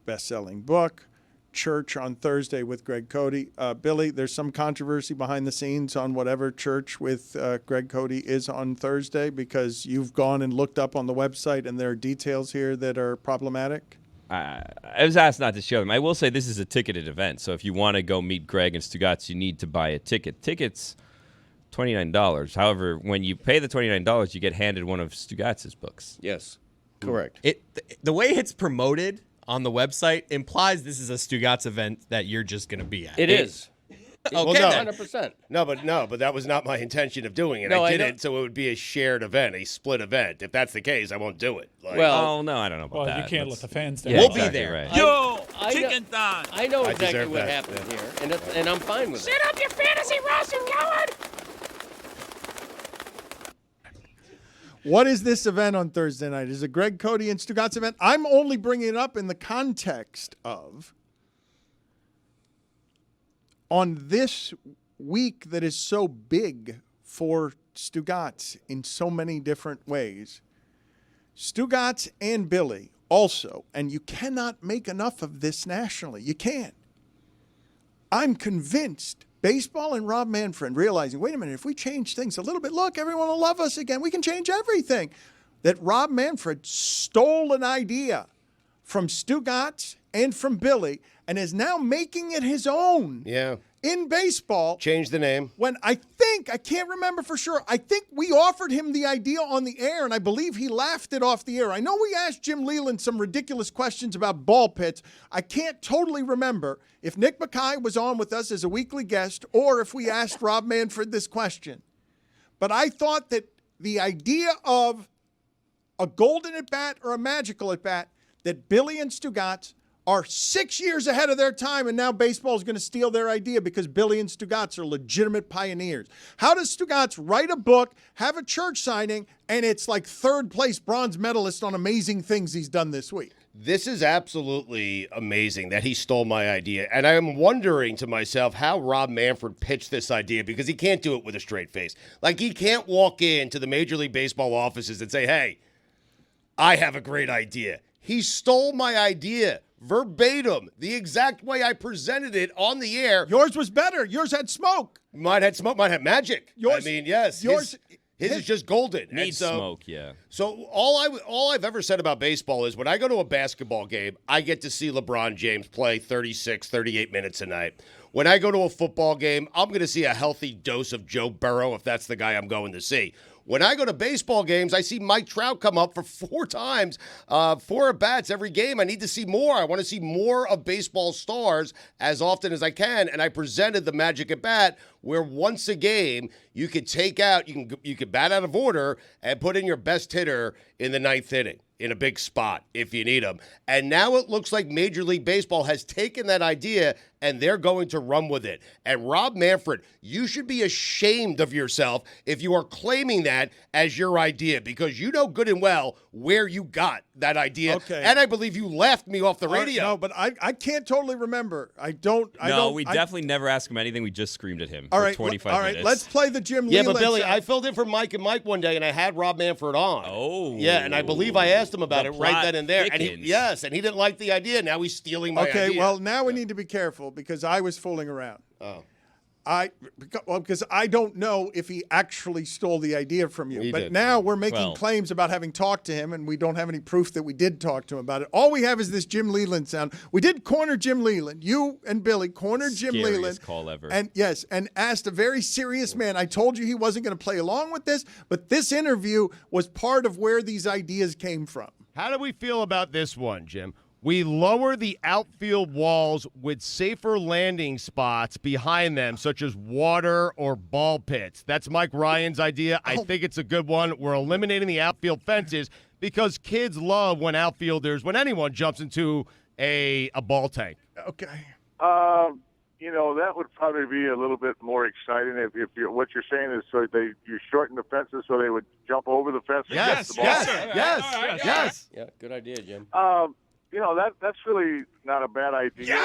Best-selling book, church on Thursday with Greg Cote. Billy, there's some controversy behind the scenes on whatever church with Greg Cote is on Thursday because you've gone and looked up on the website and there are details here that are problematic. I was asked not to show them. I will say this is a ticketed event, so if you want to go meet Greg and Stugotz, you need to buy a ticket. Tickets, $29. However, when you pay the $29, you get handed one of Stugotz's books. Yes, correct. The way it's promoted on the website implies this is a Stugotz event that you're just going to be at. It is. Okay, Well, no. then. 100%. No, but that was not my intention of doing it. No, I I did know. it so it would be a shared event, a split event. If that's the case, I won't do it. Oh, no, I don't know about that. you can't let the fans down. Yeah, We'll be exactly there. Right. Yo, I know- chicken thigh. I know I exactly deserve what that, happened yeah. here, and I'm fine with it. up your fantasy roster, coward! What is this event on Thursday night? Is it Greg Cote and Stugotz event? I'm only bringing it up in the context of on this week that is so big for Stugotz in so many different ways. Stugotz and Billy also, and you cannot make enough of this nationally. You can't. I'm convinced baseball and Rob Manfred realizing, wait a minute, if we change things a little bit, look, everyone will love us again. We can change everything. That Rob Manfred stole an idea from Stugotz and from Billy and is now making it his own in baseball. Change the name. When I can't remember for sure, I think we offered him the idea on the air, and I believe he laughed it off the air. I know we asked Jim Leland some ridiculous questions about ball pits. I can't totally remember if Nick Mackay was on with us as a weekly guest or if we asked Rob Manfred this question. But I thought that the idea of a golden at bat or a magical at bat, that Billy and Stugotz are 6 years ahead of their time, and now baseball is going to steal their idea because Billy and Stugotz are legitimate pioneers. How does Stugotz write a book, have a church signing, and it's like third place bronze medalist on amazing things he's done this week? This is absolutely amazing that he stole my idea. And I am wondering to myself how Rob Manfred pitched this idea because he can't do it with a straight face. Like, he can't walk into the Major League Baseball offices and say, hey, I have a great idea. He stole my idea verbatim, the exact way I presented it on the air. Yours was better. Yours had smoke. Mine had smoke. Mine had magic. Yours, I mean, yes. Yours, his is just golden. Needs smoke, yeah. So all I've ever said about baseball is when I go to a basketball game, I get to see LeBron James play 36, 38 minutes a night. When I go to a football game, I'm going to see a healthy dose of Joe Burrow if that's the guy I'm going to see. When I go to baseball games, I see Mike Trout come up for 4 times, 4 at-bats every game. I need to see more. I want to see more of baseball stars as often as I can. And I presented the magic at-bat where once a game you could take out, you could bat out of order and put in your best hitter in the 9th inning in a big spot if you need them. And now it looks like Major League Baseball has taken that idea and they're going to run with it. And Rob Manfred, you should be ashamed of yourself if you are claiming that that as your idea because you know good and well where you got that idea. Okay. And I believe you left me off the radio. No, but I can't totally remember. I definitely never asked him anything. We just screamed at him for 25 minutes. All right, let's play the Jim Yeah, Leland but Billy, sound. I filled in for Mike and Mike one day, and I had Rob Manfred on. Oh. Yeah, and I believe I asked him about The it right plot then and there. And thickens. he didn't like the idea. Now he's stealing my idea. Okay, well, now we need to be careful because I was fooling around. Oh. Because I don't know if he actually stole the idea from you. He But did. now we're making Well- claims about having talked to him, and we don't have any proof that we did talk to him about it. All we have is this Jim Leland sound. We did corner Jim Leland. You and Billy cornered Jim Scariest Leland. call ever. And yes, and asked a very serious man. I told you he wasn't going to play along with this, but this interview was part of where these ideas came from. How do we feel about this one, Jim? We lower the outfield walls with safer landing spots behind them, such as water or ball pits. That's Mike Ryan's idea. I think it's a good one. We're eliminating the outfield fences because kids love when anyone jumps into a ball tank. Okay. That would probably be a little bit more exciting if what you're saying is you shorten the fences so they would jump over the fence. And Yes, get the ball. yes. Yeah, good idea, Jim. That's really not a bad idea.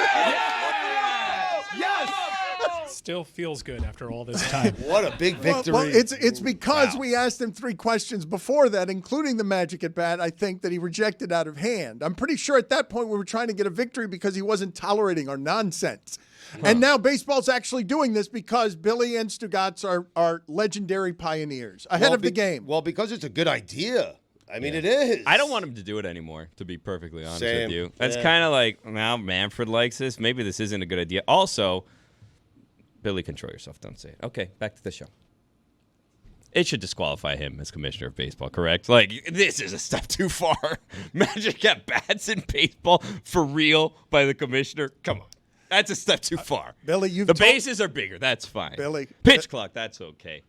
Still feels good after all this time. What a big victory. Well, it's because we asked him 3 questions before that, including the magic at bat, I think, that he rejected out of hand. I'm pretty sure at that point we were trying to get a victory because he wasn't tolerating our nonsense. And now baseball's actually doing this because Billy and Stugotz are legendary pioneers ahead of the game. Well, because it's a good idea. I mean, it is. I don't want him to do it anymore, to be perfectly honest Same. with you. That's Yeah. kind of like, now Manfred likes this. Maybe this isn't a good idea. Also, Billy, control yourself. Don't say it. Okay, back to the show. It should disqualify him as commissioner of baseball, correct? Like, this is a step too far. Magic at bats in baseball for real by the commissioner? Come on. That's a step too far. Billy, the bases are bigger. That's fine. Billy. Pitch clock. That's okay.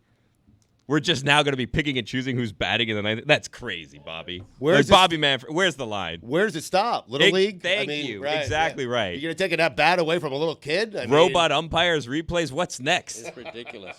We're just now going to be picking and choosing who's batting in the ninth. That's crazy, Bobby. Where's Bobby Manfred? Where's the line? Where does it stop? Little League? Thank you. Exactly right. You're going to take that bat away from a little kid? I mean, Robot umpires, replays. What's next? It's ridiculous.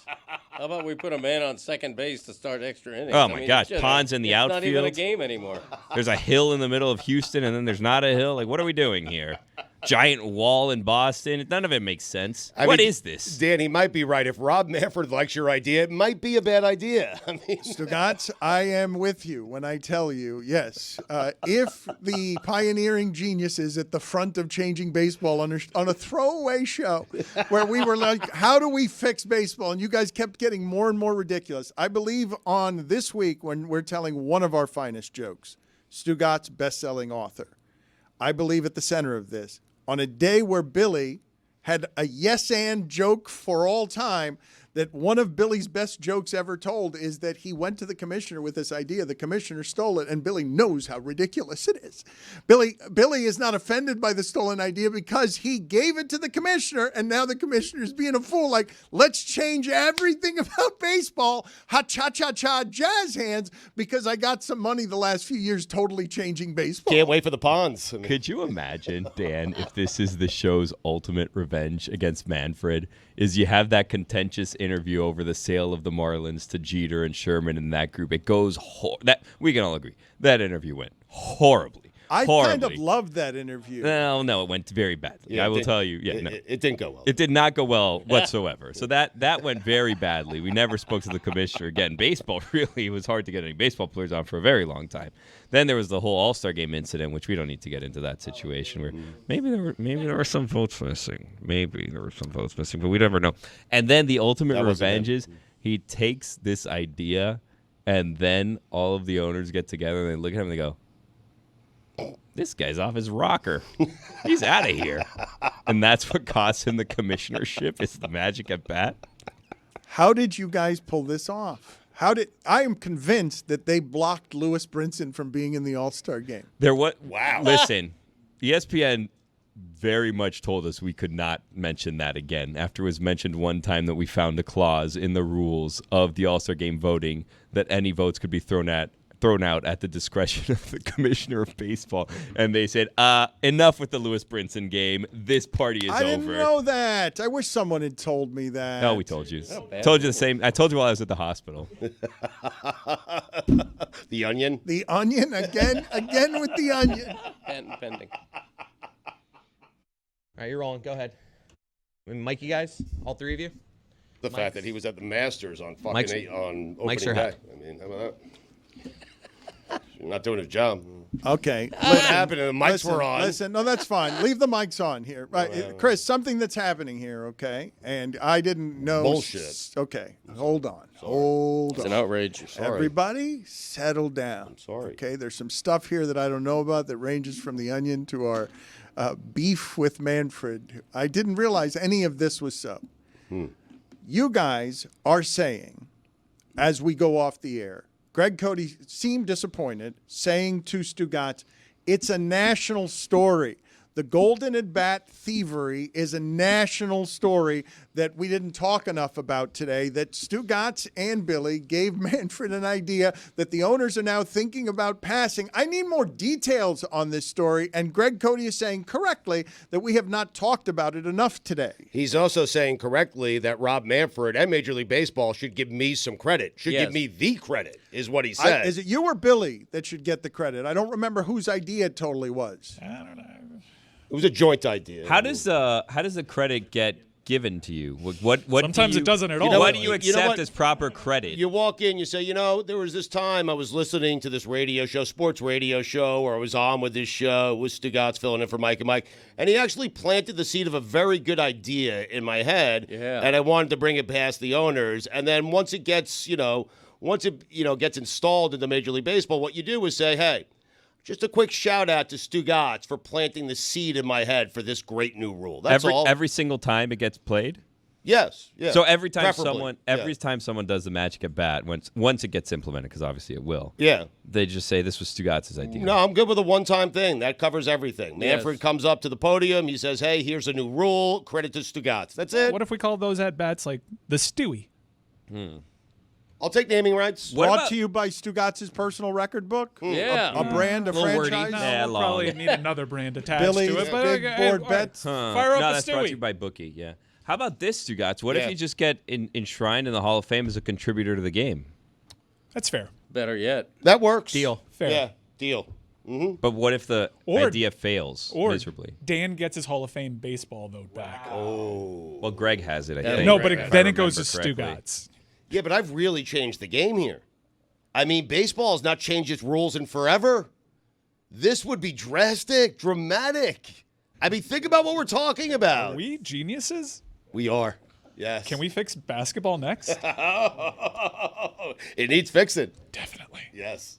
How about we put a man on second base to start extra innings? Oh, my gosh. Ponds in the it's outfield. Not even a game anymore. There's a hill in the middle of Houston, and then there's not a hill. Like, what are we doing here? Giant wall in Boston. None of it makes sense. What is this? Dan, he might be right. If Rob Manfred likes your idea, it might be a bad idea. I mean, Stugotz, I am with you when I tell you, yes, if the pioneering geniuses at the front of changing baseball on a throwaway show where we were like, how do we fix baseball? And you guys kept getting more and more ridiculous. I believe on this week when we're telling one of our finest jokes, Stugotz, best-selling author. I believe at the center of this, on a day where Billy had a yes-and joke for all time, that one of Billy's best jokes ever told is that he went to the commissioner with this idea. The commissioner stole it, and Billy knows how ridiculous it is. Billy is not offended by the stolen idea because he gave it to the commissioner, and now the commissioner's being a fool. Like, let's change everything about baseball. Ha-cha-cha-cha, jazz hands, because I got some money the last few years totally changing baseball. can't wait for the Ponds. I mean, Could you imagine, Dan, if this is the show's ultimate revenge against Manfred, is you have that contentious interview over the sale of the Marlins to Jeter and Sherman and that group. It goes that we can all agree that interview went horribly. I kind of loved that interview. No, it went very badly. I will tell you. Yeah, it didn't go well. It did not go well whatsoever. So that went very badly. We never spoke to the commissioner again. Baseball, really, it was hard to get any baseball players on for a very long time. Then there was the whole All-Star Game incident, which we don't need to get into that situation where maybe there were some votes missing. Maybe there were some votes missing, but we never know. And then the ultimate revenge is he takes this idea, and then all of the owners get together and they look at him and they go, this guy's off his rocker. He's out of here. And that's what cost him the commissionership is the magic at bat. How did you guys pull this off? I am convinced that they blocked Lewis Brinson from being in the All-Star game. Wow. Listen, ESPN very much told us we could not mention that again after it was mentioned one time that we found a clause in the rules of the All-Star game voting that any votes could be thrown at thrown out at the discretion of the commissioner of baseball, and they said, enough with the Lewis Brinson game. This party is over. I didn't know that. I wish someone had told me that. No, we told you. Told you the same. I told you while I was at the hospital. The Onion? The Onion? Again with the Onion. Pending. All right, you're rolling. Go ahead. Mikey, guys, all three of you. The fact that he was at the Masters on on opening day. I mean, how about that? You're not doing his job. Okay. What happened? The mics were on. Listen, no, that's fine. Leave the mics on here. Right, Chris, something that's happening here, okay? And I didn't know. Bullshit. Okay, hold on. Hold on. It's an outrage. Everybody, settle down. I'm sorry. Okay, there's some stuff here that I don't know about that ranges from the Onion to our beef with Manfred. I didn't realize any of this was so. You guys are saying, as we go off the air, Greg Cote seemed disappointed, saying to Stugotz, it's a national story. The Golden at Bat thievery is a national story that we didn't talk enough about today, that Stugotz and Billy gave Manfred an idea that the owners are now thinking about passing. I need more details on this story, and Greg Cote is saying correctly that we have not talked about it enough today. He's also saying correctly that Rob Manfred and Major League Baseball should give me some credit, give me the credit, is what he said. Is it you or Billy that should get the credit? I don't remember whose idea it totally was. I don't know. It was a joint idea. How does the credit get given to you? What Sometimes it doesn't at all. What do you accept as proper credit? You walk in, you say, there was this time I was listening to this radio show, sports radio show, or I was on with this show with Stugotz filling in for Mike and Mike, and he actually planted the seed of a very good idea in my head, and I wanted to bring it past the owners. And then once it gets, gets installed into Major League Baseball, what you do is say, hey, just a quick shout out to Stugotz for planting the seed in my head for this great new rule. That's all. Every single time it gets played? Yes. Yeah. So every time Preferably. time someone does the Magic at Bat, once it gets implemented, because obviously it will. Yeah. They just say this was Stugotz's idea. No, I'm good with a one-time thing. That covers everything. Manfred comes up to the podium. He says, hey, here's a new rule. Credit to Stugotz. That's it. What if we call those at bats like the Stewie? I'll take naming rights. Brought to you by Stugotz's personal record book. Yeah. A brand, a franchise. No, Yeah, we'll long. probably need another brand attached Billy's to it. But big board bets. Fire up no, the that's brought to Stewie. you by Bookie, yeah. How about this, Stugotz? What if you just get enshrined in the Hall of Fame as a contributor to the game? That's fair. Better yet. That works. Deal. Fair. Yeah, deal. But what if the idea fails Or miserably? Dan gets his Hall of Fame baseball vote back. Well, Greg has it, I think. No, but if I then it goes to remember correctly. Stugotz. Yeah, but I've really changed the game here. I mean, baseball has not changed its rules in forever. This would be dramatic. I mean, think about what we're talking about. Are we geniuses? We are. Yes. Can we fix basketball next? It needs fixing. Definitely. Yes.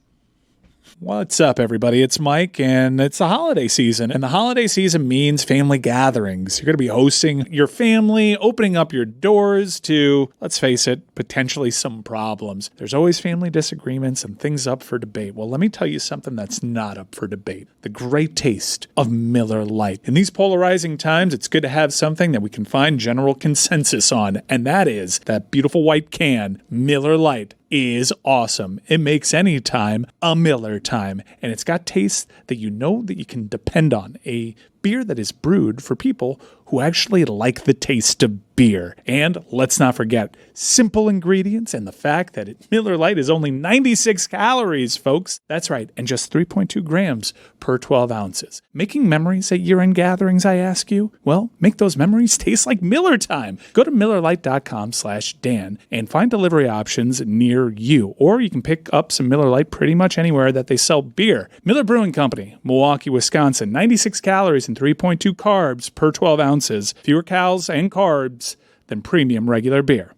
What's up, everybody? It's Mike, and it's the holiday season. And the holiday season means family gatherings. You're going to be hosting your family, opening up your doors to, let's face it, potentially some problems. There's always family disagreements and things up for debate. Well, let me tell you something that's not up for debate. The great taste of Miller Lite. In these polarizing times, it's good to have something that we can find general consensus on, and that is that beautiful white can, Miller Lite. Is awesome. It makes any time a Miller time, and it's got tastes that you know that you can depend on. A beer that is brewed for people who actually like the taste of beer. And let's not forget, simple ingredients and the fact that Miller Lite is only 96 calories, folks. That's right, and just 3.2 grams per 12 ounces. Making memories at year-end gatherings, I ask you? Well, make those memories taste like Miller time. Go to MillerLite.com/Dan and find delivery options near you. Or you can pick up some Miller Lite pretty much anywhere that they sell beer. Miller Brewing Company, Milwaukee, Wisconsin. 96 calories and 3.2 carbs per 12 ounces. Fewer calories and carbs than premium regular beer.